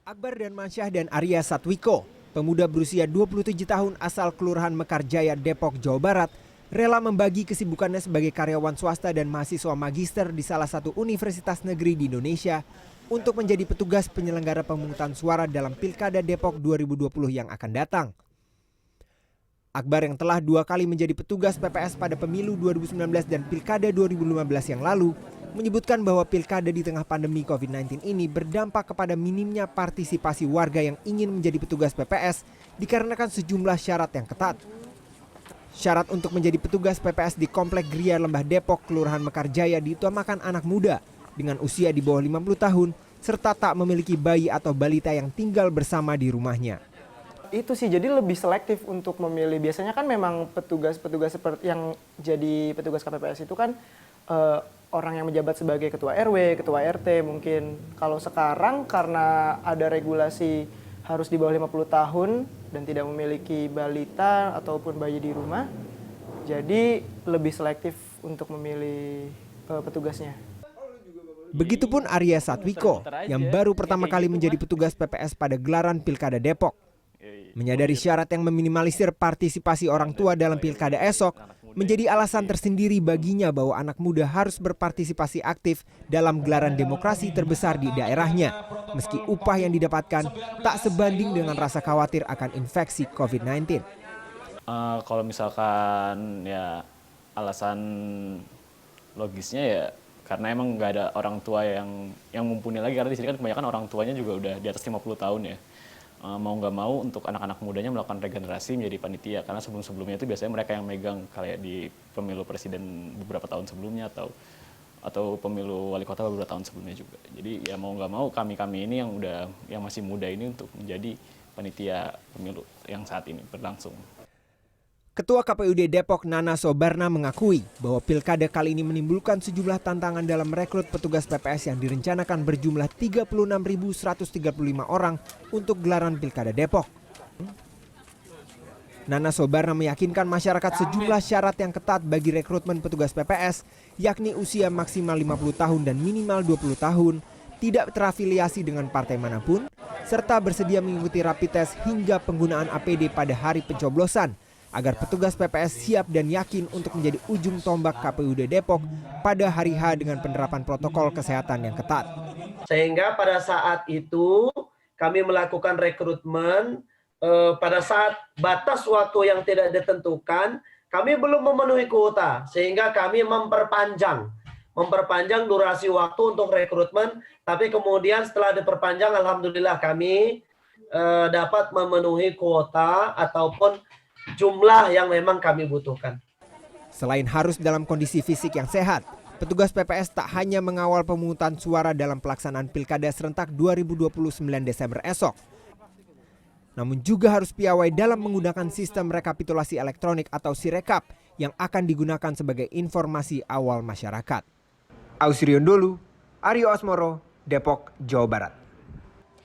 Akbar Danmansyah dan Arya Satwiko, pemuda berusia 27 tahun asal Kelurahan Mekarjaya, Depok, Jawa Barat, rela membagi kesibukannya sebagai karyawan swasta dan mahasiswa magister di salah satu universitas negeri di Indonesia untuk menjadi petugas penyelenggara pemungutan suara dalam Pilkada Depok 2020 yang akan datang. Akbar yang telah 2 kali menjadi petugas PPS pada pemilu 2019 dan Pilkada 2015 yang lalu, menyebutkan bahwa pilkada di tengah pandemi COVID-19 ini berdampak kepada minimnya partisipasi warga yang ingin menjadi petugas PPS dikarenakan sejumlah syarat yang ketat. Syarat untuk menjadi petugas PPS di Komplek Gria Lembah Depok, Kelurahan Mekarjaya diutamakan anak muda dengan usia di bawah 50 tahun serta tak memiliki bayi atau balita yang tinggal bersama di rumahnya. Itu sih, jadi lebih selektif untuk memilih. Biasanya kan memang petugas-petugas seperti yang jadi petugas KPPS itu kan orang yang menjabat sebagai ketua RW, ketua RT mungkin. Kalau sekarang karena ada regulasi harus di bawah 50 tahun dan tidak memiliki balita ataupun bayi di rumah, jadi lebih selektif untuk memilih petugasnya. Begitupun Arya Satwiko yang baru pertama kali menjadi petugas PPS pada gelaran Pilkada Depok. Menyadari syarat yang meminimalisir partisipasi orang tua dalam pilkada esok menjadi alasan tersendiri baginya bahwa anak muda harus berpartisipasi aktif dalam gelaran demokrasi terbesar di daerahnya, meski upah yang didapatkan tak sebanding dengan rasa khawatir akan infeksi COVID-19. Kalau misalkan ya alasan logisnya ya karena emang nggak ada orang tua yang mumpuni lagi, karena di sini kan kebanyakan orang tuanya juga udah di atas 50 tahun ya. Mau nggak mau untuk anak-anak mudanya melakukan regenerasi menjadi panitia, karena sebelum-sebelumnya itu biasanya mereka yang megang kayak di pemilu presiden beberapa tahun sebelumnya atau pemilu wali kota beberapa tahun sebelumnya juga. Jadi ya mau nggak mau kami ini yang masih muda ini untuk menjadi panitia pemilu yang saat ini berlangsung. Ketua KPUD Depok Nana Sobarna mengakui bahwa pilkada kali ini menimbulkan sejumlah tantangan dalam merekrut petugas PPS yang direncanakan berjumlah 36.135 orang untuk gelaran Pilkada Depok. Nana Sobarna meyakinkan masyarakat sejumlah syarat yang ketat bagi rekrutmen petugas PPS, yakni usia maksimal 50 tahun dan minimal 20 tahun, tidak terafiliasi dengan partai manapun, serta bersedia mengikuti rapid test hingga penggunaan APD pada hari pencoblosan, agar petugas PPS siap dan yakin untuk menjadi ujung tombak KPUD Depok pada hari H dengan penerapan protokol kesehatan yang ketat. Sehingga pada saat itu kami melakukan rekrutmen pada saat batas waktu yang tidak ditentukan, kami belum memenuhi kuota, sehingga kami memperpanjang durasi waktu untuk rekrutmen, tapi kemudian setelah diperpanjang, alhamdulillah kami dapat memenuhi kuota ataupun jumlah yang memang kami butuhkan. Selain harus dalam kondisi fisik yang sehat, petugas PPS tak hanya mengawal pemungutan suara dalam pelaksanaan Pilkada serentak 2029 Desember esok, namun juga harus piawai dalam menggunakan sistem rekapitulasi elektronik atau Sirekap yang akan digunakan sebagai informasi awal masyarakat. Ausrion Dholu, Aryo Asmoro, Depok, Jawa Barat.